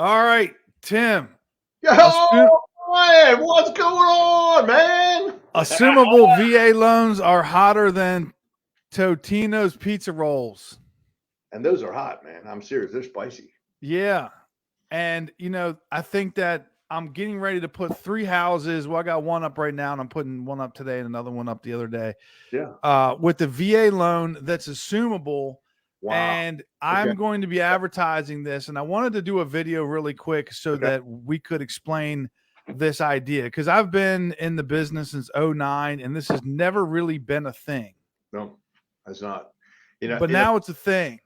All right, Tim. Yo, Assume, man, what's going on, man? assumable VA loans are hotter than Totinos pizza rolls. And those are hot, man. I'm serious. They're spicy. Yeah. And, I think that I'm getting ready to put three houses. Well, I got one up right now, and I'm putting one up today and another one up the other day Yeah. with the VA loan that's assumable. Wow. And Okay. I'm going to be advertising this. And I wanted to do a video really quick so Okay. that we could explain this idea because I've been in the business since '09, and this has never really been a thing. No, that's not. But now it's a thing.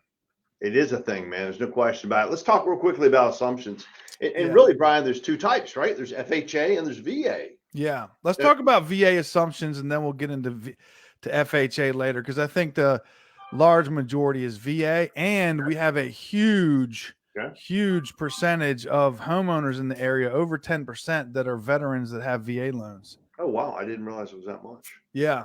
It is a thing, man. There's no question about it. Let's talk real quickly about assumptions. And Yeah. really, Brian, there's two types, right? There's FHA and there's VA. Yeah. Let's talk about VA assumptions, and then we'll get into to FHA later because I think the large majority is VA, and we have a huge percentage of homeowners in the area, over 10%, that are veterans that have VA loans. Oh, wow. I didn't realize it was that much. Yeah.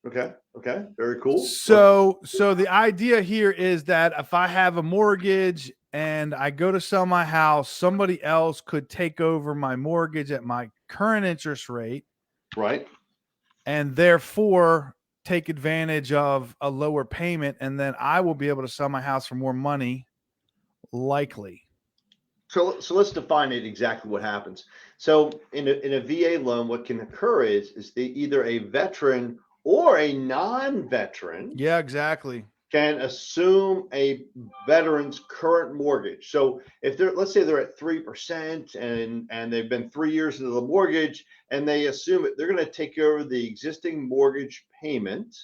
Okay. Okay. Very cool. So the idea here is that if I have a mortgage and I go to sell my house, somebody else could take over my mortgage at my current interest rate. Right. And therefore take advantage of a lower payment, and then I will be able to sell my house for more money, likely. So let's define it exactly what happens. So in a VA loan, what can occur is either a veteran or a non-veteran. Yeah, exactly. Can assume a veteran's current mortgage. So if let's say they're at 3% and they've been 3 years into the mortgage and they assume it, they're going to take over the existing mortgage payment.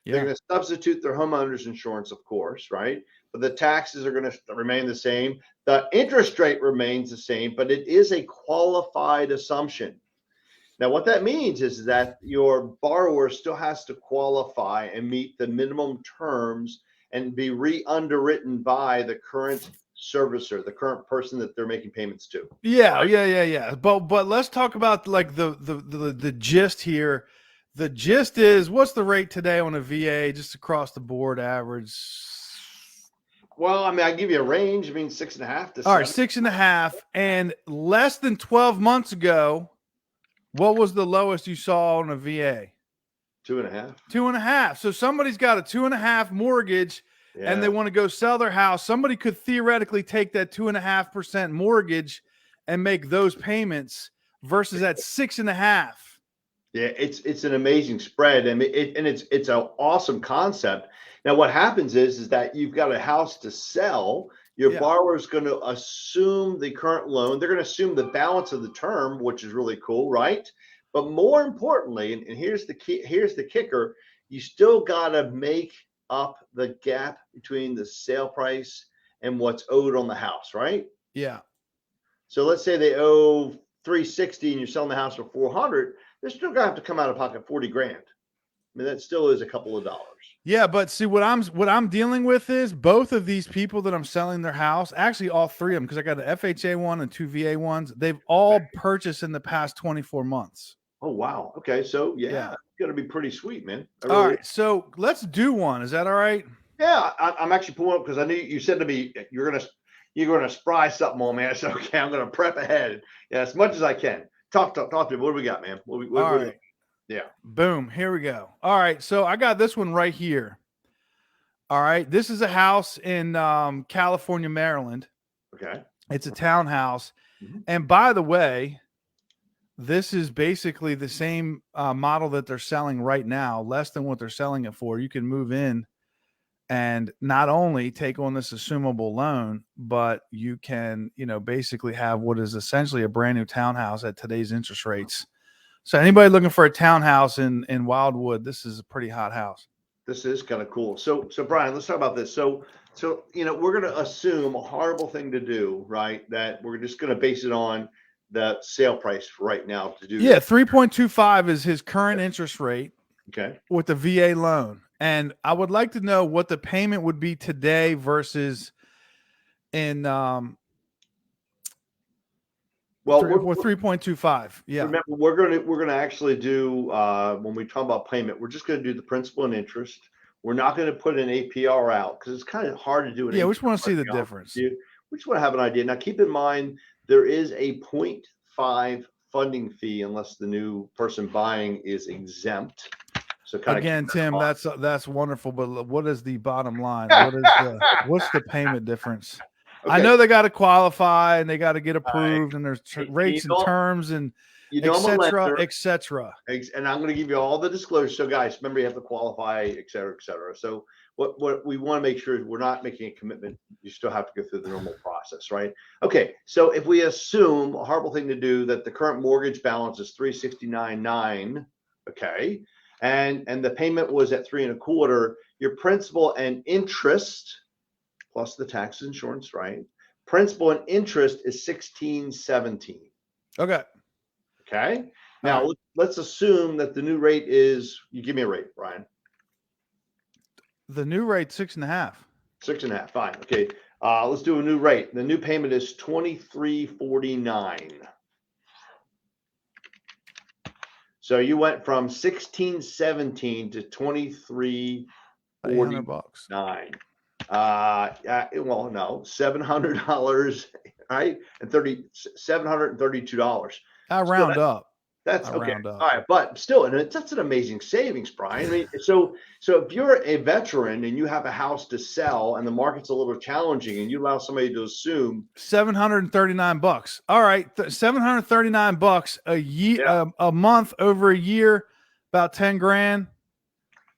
Yeah. They're going to substitute their homeowner's insurance, of course, right? But the taxes are going to remain the same. The interest rate remains the same, but it is a qualified assumption. Now, what that means is that your borrower still has to qualify and meet the minimum terms and be re-underwritten by the current servicer, the current person that they're making payments to. Yeah. But let's talk about like the gist here. The gist is, what's the rate today on a VA just across the board average? Well, I mean, I give you a range. I mean, 6.5 to 7. All right, 6.5. And less than 12 months ago, what was the lowest you saw on a VA? 2.5. 2.5. So somebody's got a 2.5 mortgage, and they want to go sell their house. Somebody could theoretically take that 2.5% mortgage and make those payments versus at 6.5. Yeah, it's an amazing spread, and it's an awesome concept. Now, what happens is that you've got a house to sell. Your borrower is going to assume the current loan. They're going to assume the balance of the term, which is really cool, right? But more importantly, and here's the key, here's the kicker, you still got to make up the gap between the sale price and what's owed on the house, right? Yeah. So let's say they owe $360 and you're selling the house for $400. They're still going to have to come out of pocket $40,000. I mean, that still is a couple of dollars. Yeah, but see, what I'm dealing with is both of these people that I'm selling their house, actually all three of them, because I got an FHA one and two VA ones. They've all purchased in the past 24 months. Oh, wow. Okay. So yeah. It's going to be pretty sweet, man. Really all right. So let's do one. Is that all right? Yeah. I'm actually pulling up because I knew you said to me, you're going to spry something on me. I said, okay, I'm going to prep ahead. Yeah. As much as I can. Talk to me. What do we got, man? All right. Yeah. Boom. Here we go. All right. So I got this one right here. All right. This is a house in California, Maryland. Okay. It's a townhouse. Mm-hmm. And by the way, this is basically the same model that they're selling right now, less than what they're selling it for. You can move in and not only take on this assumable loan, but you can, basically have what is essentially a brand new townhouse at today's interest rates. So anybody looking for a townhouse in Wildwood, this is a pretty hot house. This is kind of cool. So Brian, let's talk about this. So we're going to assume a horrible thing to do, right? That we're just going to base it on the sale price right now to do. Yeah, 3.25 is his current interest rate. Okay. With the VA loan. And I would like to know what the payment would be today versus in we're 3.25. Yeah. Remember, we're gonna actually do when we talk about payment, we're just gonna do the principal and interest. We're not gonna put an APR out because it's kind of hard to do. We just want to see the difference. we just want to have an idea. Now, keep in mind, there is a 0.5 funding fee unless the new person buying is exempt. So kind Again, of Tim, that's wonderful. But what is the bottom line? What's the payment difference? Okay. I know they got to qualify and they got to get approved, Right. and there's rates and terms and et cetera. And I'm going to give you all the disclosures. So, guys, remember you have to qualify, et cetera, et cetera. So, what we want to make sure is we're not making a commitment. You still have to go through the normal process, right? Okay. So, if we assume, a horrible thing to do, that the current mortgage balance is $369,900, okay, and the payment was at 3.25, your principal and interest plus the tax insurance, right? Principal and interest is $1,617. Okay. Okay. Now let's assume that the new rate is. You give me a rate, Brian. The new rate 6.5. 6.5. Fine. Okay. Let's do a new rate. The new payment is $23.49. So you went from $1,617 to $23.49. $800. Well, no, $700, right? And $732. I round up. That's okay. All right, but still, and that's an amazing savings, Brian. I mean, so if you're a veteran and you have a house to sell and the market's a little challenging, and you allow somebody to assume $739. All right, $739 a year, a month over a year, about 10 grand.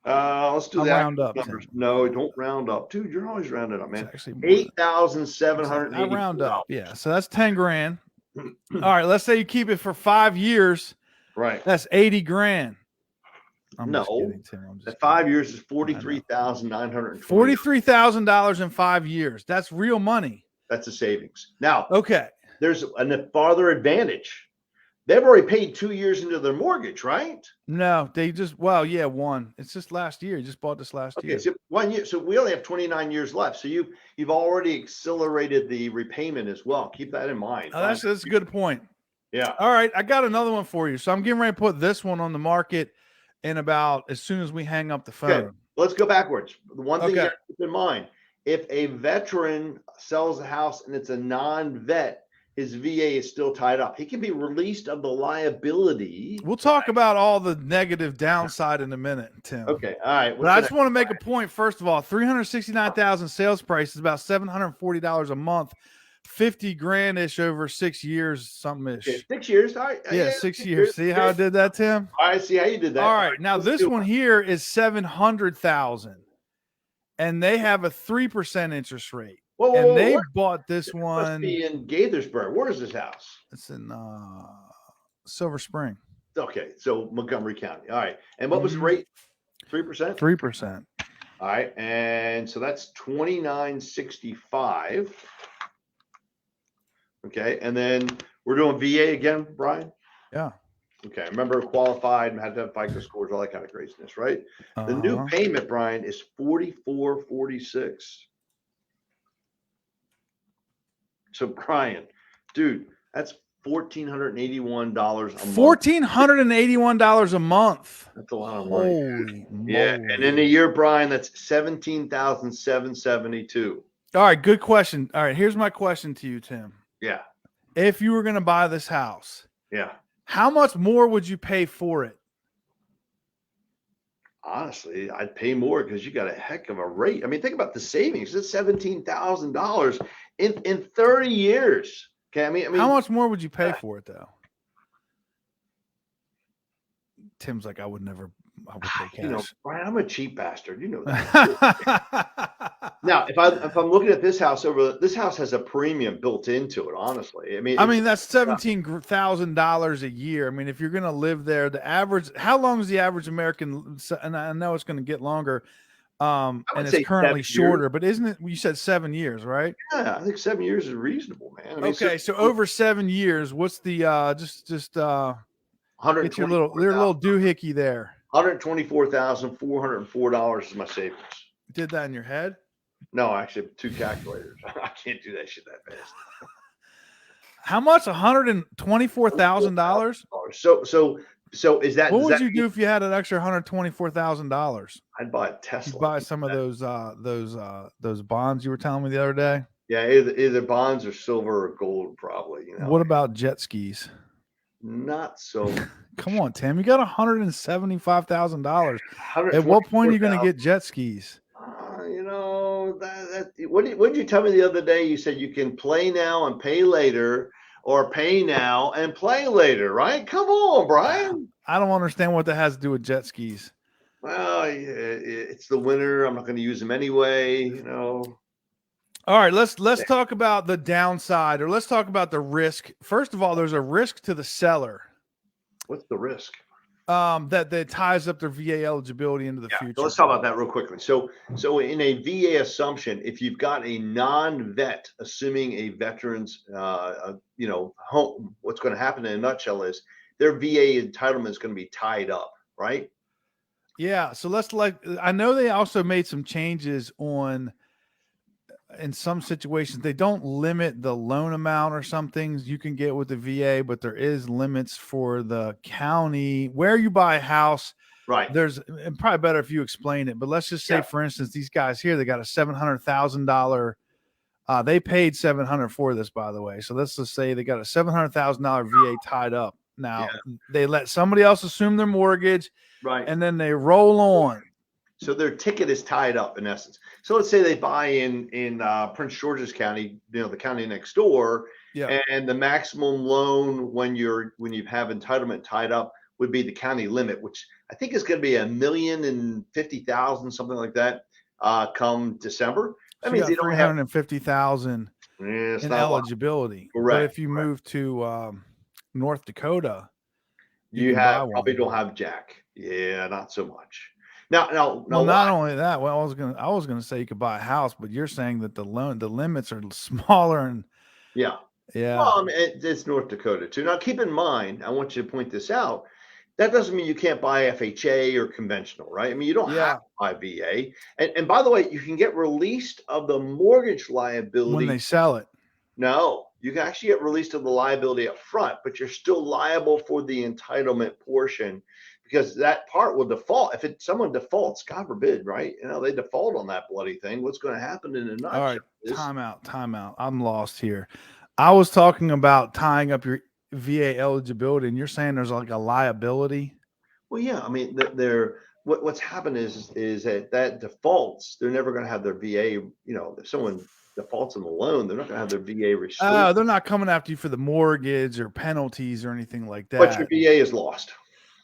Let's do that. Round up. Numbers. No, don't round up, dude. You're always rounding up, man. $8,700. I round up. Yeah, so that's 10 grand. All right, let's say you keep it for 5 years. Right. That's 80 grand. No, that 5 years is $43,900. $43,000 in 5 years. That's real money. That's a savings. Now, okay. There's a farther advantage. They've already paid 2 years into their mortgage, right? No, they just, one. It's just last year. You just bought this last year. So 1 year. So we only have 29 years left. So you've already accelerated the repayment as well. Keep that in mind. Oh, that's a good point. Yeah. All right. I got another one for you. So I'm getting ready to put this one on the market in about as soon as we hang up the phone. Okay. Let's go backwards. The one thing you have to keep in mind, if a veteran sells a house and it's a non-vet, his VA is still tied up. He can be released of the liability. We'll talk about all the negative downside in a minute, Tim. Okay. All right. But I just want to make a point. First of all, $369,000 sales price is about $740 a month, 50 grand-ish over 6 years, something-ish. Okay, 6 years. All right. Yeah, 6 years. See how I did that, Tim? All right. See how you did that. All right. Now this one here is $700,000, and they have a 3% interest rate. They bought this one. Must be in Gaithersburg. Where is this house? It's in Silver Spring. Okay, so Montgomery County. All right. And what was the rate? 3%? 3%. All right. And so that's $29.65. Okay. And then we're doing VA again, Brian? Yeah. Okay. Remember, qualified and had to have FICO scores, all that kind of craziness, right? The new payment, Brian, is $44.46. So, Brian, dude, that's $1,481 a month. $1,481 a month. That's a lot of money. Yeah, and in a year, Brian, that's $17,772. All right, good question. All right, here's my question to you, Tim. Yeah. If you were going to buy this house, how much more would you pay for it? Honestly, I'd pay more because you got a heck of a rate. I mean, think about the savings. It's $17,000 in 30 years. Okay, I mean, how much more would you pay for it though? Tim's like, I would pay cash. You know, Brian, I'm a cheap bastard. You know that. Now, if I'm looking at this house this house has a premium built into it. Honestly, I mean, that's $17,000 a year. I mean, if you're going to live there, how long is the average American? And I know it's going to get longer. And it's currently shorter, but isn't it? You said 7 years, right? Yeah, I think 7 years is reasonable, man. I mean, okay, so over 7 years, what's the get your little doohickey there? $124,404 is my savings. You did that in your head? No, actually, 2 calculators. I can't do that shit that fast. How much? $124,000? So is that? What would you do if you had an extra $124,000? I'd buy a Tesla. You'd buy some of those bonds you were telling me the other day. Yeah, either bonds or silver or gold, probably. What about jet skis? Not so. Come on, Tim. You got $175,000. At what point are you going to 124,000. get jet skis? What did you tell me the other day? You said you can play now and pay later, or pay now and play later, right? Come on, Brian. I don't understand what that has to do with jet skis. Well, it's the winter. I'm not going to use them anyway. All right, let's talk about the downside, or let's talk about the risk. First of all, there's a risk to the seller. What's the risk? That ties up their VA eligibility into the future. So let's talk about that real quickly. So in a VA assumption, if you've got a non-vet, assuming a veteran's, home, what's going to happen in a nutshell is their VA entitlement is going to be tied up, right? Yeah. So I know they also made some changes in some situations. They don't limit the loan amount or some things you can get with the VA, but there is limits for the county where you buy a house. Right. And probably better if you explain it, but let's just say, for instance, these guys here, they got a $700,000. They paid $700 for this, by the way. So let's just say they got a $700,000 VA tied up. Now they let somebody else assume their mortgage, right, and then they roll on. So their ticket is tied up in essence. So let's say they buy in Prince George's County, the county next door, and the maximum loan when you have entitlement tied up would be the county limit, which I think is going to be $1,050,000, something like that, come December. That means they don't have $350,000 in eligibility. Correct. But if you move to North Dakota, you probably don't have jack. Yeah, not so much. Now, not only that. Well, I was gonna say you could buy a house, but you're saying that the limits are smaller and yeah. Well, it's North Dakota too. Now, keep in mind, I want you to point this out. That doesn't mean you can't buy FHA or conventional, right? I mean, you don't have to buy VA. And by the way, you can get released of the mortgage liability when they sell it. No, you can actually get released of the liability up front, but you're still liable for the entitlement portion, because that part will default. If someone defaults, God forbid, right? They default on that bloody thing. What's going to happen in a nutshell? All right, time out. I'm lost here. I was talking about tying up your VA eligibility, and you're saying there's like a liability. Well, yeah. I mean, what's happened is that defaults. They're never going to have their VA. If someone defaults on the loan, they're not going to have their VA restored. Oh, they're not coming after you for the mortgage or penalties or anything like that. But your VA is lost.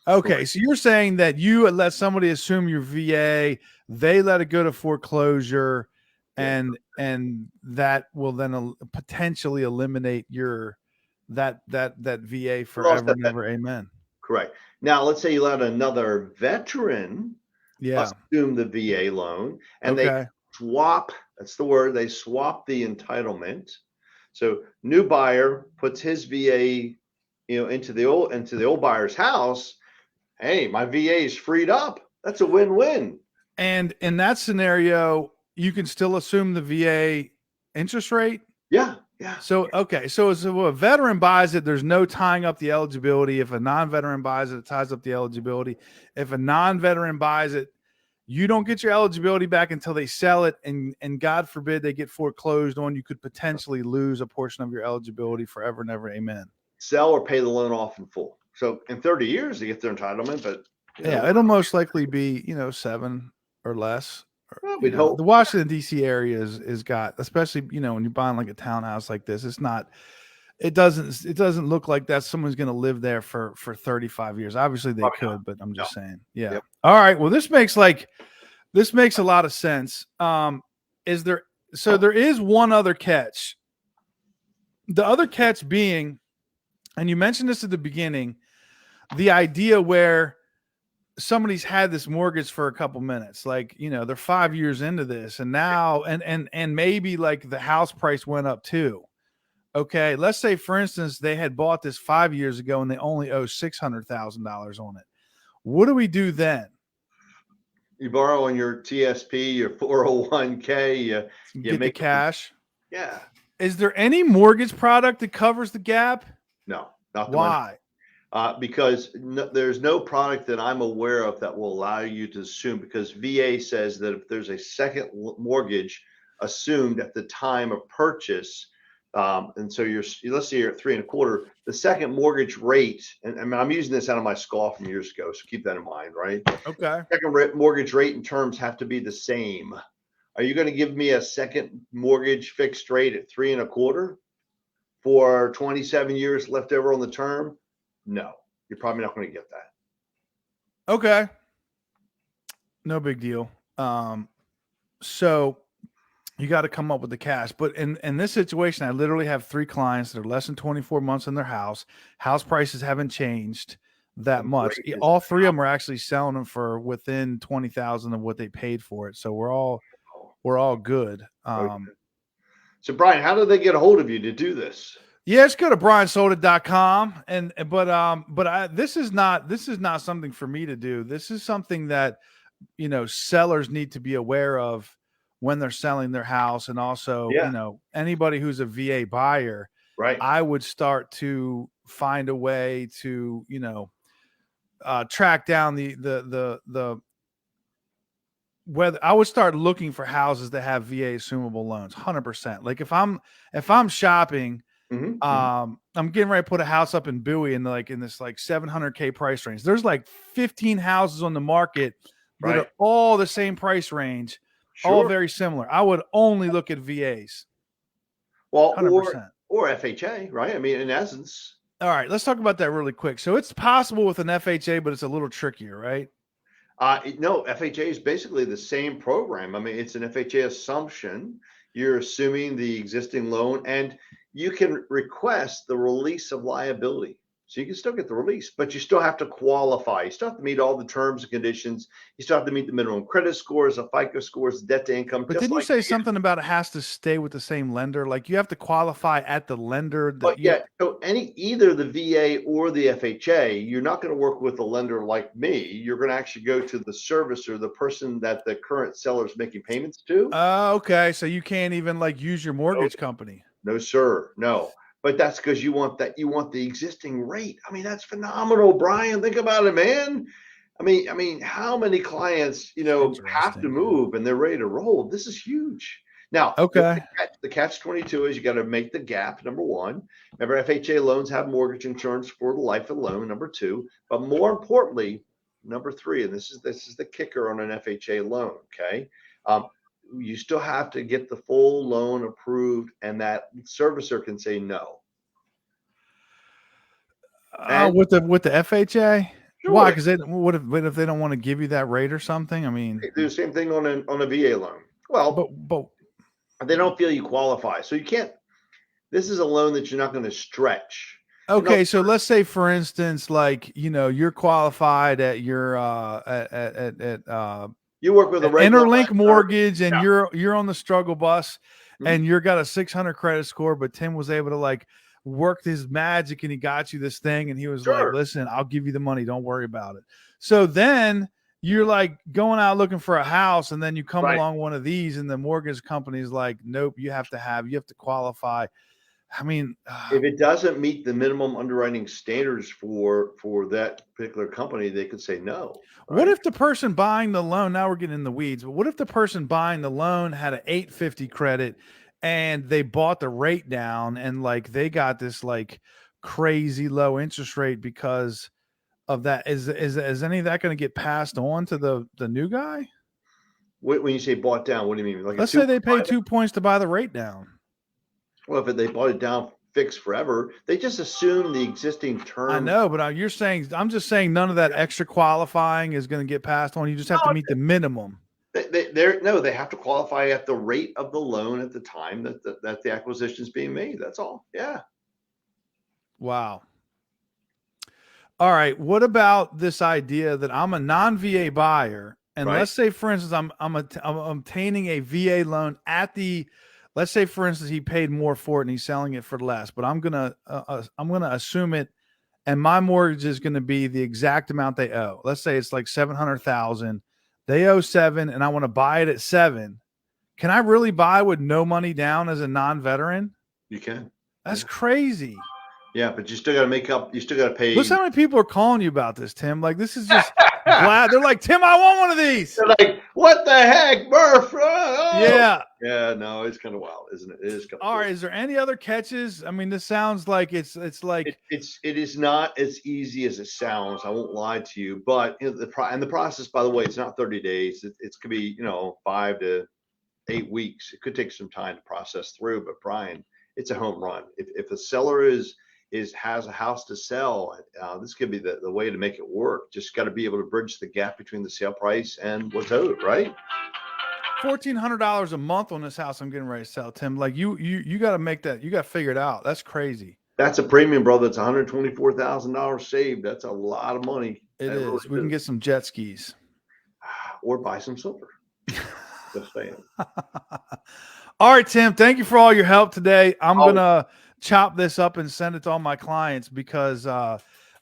Okay, so you're saying that you let somebody assume your VA, they let it go to foreclosure, and that will then potentially eliminate that VA forever and ever. Amen. Correct. Now, let's say you let another veteran assume the VA loan, and they swap. That's the word. They swap the entitlement. So new buyer puts his VA, into the old buyer's house. Hey, my VA is freed up. That's a win-win. And in that scenario, you can still assume the VA interest rate? Yeah. So a veteran buys it, there's no tying up the eligibility. If a non-veteran buys it, it ties up the eligibility. If a non-veteran buys it, you don't get your eligibility back until they sell it, and God forbid they get foreclosed on. You could potentially lose a portion of your eligibility forever and ever. Amen. Sell or pay the loan off in full. So in 30 years, they get their entitlement, but it'll most likely be 7 or less. We'd hope. The Washington D.C. area is got, especially when you're buying like a townhouse like this, it doesn't look like that someone's going to live there for 35 years. Obviously they could, but I'm just saying. Yeah. Yep. All right. Well, this makes a lot of sense. There is one other catch. The other catch being, and you mentioned this at the beginning, the idea where somebody's had this mortgage for a couple minutes, like, they're 5 years into this, and now, and maybe like the house price went up too. Okay. Let's say, for instance, they had bought this 5 years ago and they only owe $600,000 on it. What do we do then? You borrow on your TSP, your 401k, you make the cash. Yeah. Is there any mortgage product that covers the gap? No, not the Why? Because there's no product that I'm aware of that will allow you to assume, because VA says that if there's a second mortgage assumed at the time of purchase. And so let's say you're at 3.25. The second mortgage rate, and I'm using this out of my skull from years ago, so keep that in mind, right? Okay. Second mortgage rate and terms have to be the same. Are you going to give me a second mortgage fixed rate at 3.25 for 27 years left over on the term? No, you're probably not going to get that. Okay. No big deal. So you got to come up with the cash. But in this situation, I literally have 3 clients that are less than 24 months in their house. House prices haven't changed that much. All 3 of them are actually selling them for within 20,000 of what they paid for it. So we're all good. So Brian, how did they get a hold of you to do this? Yeah, just go to briansoldit.com but this is not something for me to do. This is something that sellers need to be aware of when they're selling their house, and also anybody who's a VA buyer, right? I would start to find a way to track down the whether I would start looking for houses that have VA assumable loans 100%. Like if I'm shopping, I'm getting ready to put a house up in Bowie in this like $700K price range. There's like 15 houses on the market that are all the same price range, all very similar. I would only look at VAs. Well, 100%. Or FHA, right? I mean, in essence. All right, let's talk about that really quick. So it's possible with an FHA, but it's a little trickier, right? No, FHA is basically the same program. I mean, it's an FHA assumption. You're assuming the existing loan, and you can request the release of liability. So you can still get the release, but you still have to qualify. You still have to meet all the terms and conditions. You still have to meet the minimum credit scores, the FICO scores, debt to income. But didn't you say something about it has to stay with the same lender? Like you have to qualify at the lender. So either the VA or the FHA, you're not going to work with a lender like me. You're going to actually go to the servicer, the person that the current seller is making payments to. Okay. So you can't even use your mortgage company. No, sir. No. But that's because you want the existing rate. I mean, that's phenomenal, Brian. Think about it, man. I mean, how many clients, have to move and they're ready to roll? This is huge. Now, okay. The catch-22 is you got to make the gap, number one. Remember, FHA loans have mortgage insurance for the life of the loan, number 2. But more importantly, number 3, and this is the kicker on an FHA loan, okay? You still have to get the full loan approved, and that servicer can say no. With the FHA, sure. Why? Because what if they don't want to give you that rate or something? I mean, they do the same thing on a VA loan. Well, but they don't feel you qualify, so you can't. This is a loan that you're not going to stretch. Okay, so let's say, for instance, you're qualified at your you work with a Interlink mortgage, and you're on the struggle bus, and you're got a 600 credit score, but Tim was able to worked his magic and he got you this thing, and he was like, listen, I'll give you the money, don't worry about it. So then you're going out looking for a house, and then you come along one of these, and the mortgage company's like, nope, you have to qualify. I mean, if it doesn't meet the minimum underwriting standards for that particular company, they could say no. Right? What if the person buying the loan, now we're getting in the weeds, but what if the person buying the loan had an 850 credit and they bought the rate down, and they got this crazy low interest rate because of that? Is any of that going to get passed on to the new guy? When you say bought down, what do you mean? Let's say they pay 2 points to buy the rate down. Well, if they bought it down fixed forever, they just assume the existing term. I know, but I'm just saying none of that extra qualifying is going to get passed on. You just have to meet the minimum. They have to qualify at the rate of the loan at the time that the acquisition is being made. That's all. Yeah. Wow. All right. What about this idea that I'm a non-VA buyer, and let's say, for instance, I'm obtaining a VA loan at the. Let's say, for instance, he paid more for it and he's selling it for less, but I'm gonna assume it, and my mortgage is going to be the exact amount they owe. Let's say it's $700,000. They owe $7,000, and I want to buy it at $7,000. Can I really buy with no money down as a non-veteran? You can. That's crazy. Yeah, but you still got to make up. You still got to pay. Listen, how many people are calling you about this, Tim? This is just glad. They're like, Tim, I want one of these. They're like, what the heck, Murph? Oh. Yeah. Yeah, no, it's kind of wild, isn't it? It is kind of All cool. right. Is there any other catches? I mean, this sounds like it is not as easy as it sounds. I won't lie to you, but the process, by the way, it's not 30 days. It's could be 5 to 8 weeks. It could take some time to process through. But Brian, it's a home run. If a seller has a house to sell, this could be the way to make it work. Just got to be able to bridge the gap between the sale price and what's owed, right? $1,400 a month on this house I'm getting ready to sell, Tim. Like you got to make that. You got to figure it out. That's crazy. That's a premium, brother. It's $124,000 saved. That's a lot of money. It is. Really we can get some jet skis or buy some silver. Just saying. All right, Tim. Thank you for all your help today. I'm gonna chop this up and send it to all my clients because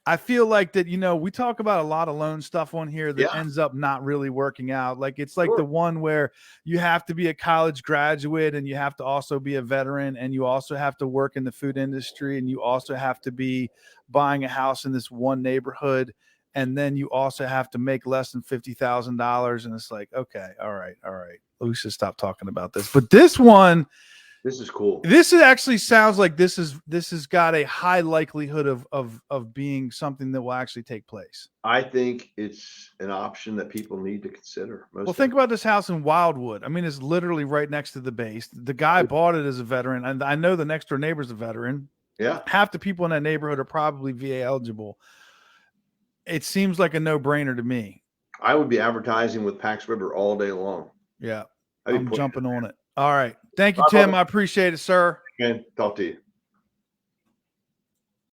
I feel like that, we talk about a lot of loan stuff on here that ends up not really working out. Like it's like the one where you have to be a college graduate and you have to also be a veteran and you also have to work in the food industry and you also have to be buying a house in this one neighborhood. And then you also have to make less than $50,000. And it's like, okay, all right. We should stop talking about this. But this one, this is cool. This actually sounds like this has got a high likelihood of being something that will actually take place. I think it's an option that people need to consider. Well, think about this house in Wildwood. I mean, it's literally right next to the base. The guy bought it as a veteran, and I know the next door neighbor's a veteran. Yeah. Half the people in that neighborhood are probably VA eligible. It seems like a no-brainer to me. I would be advertising with Pax River all day long. Yeah. I'm jumping on it. All right. Thank you, Tim. I appreciate it, sir. Okay. Talk to you.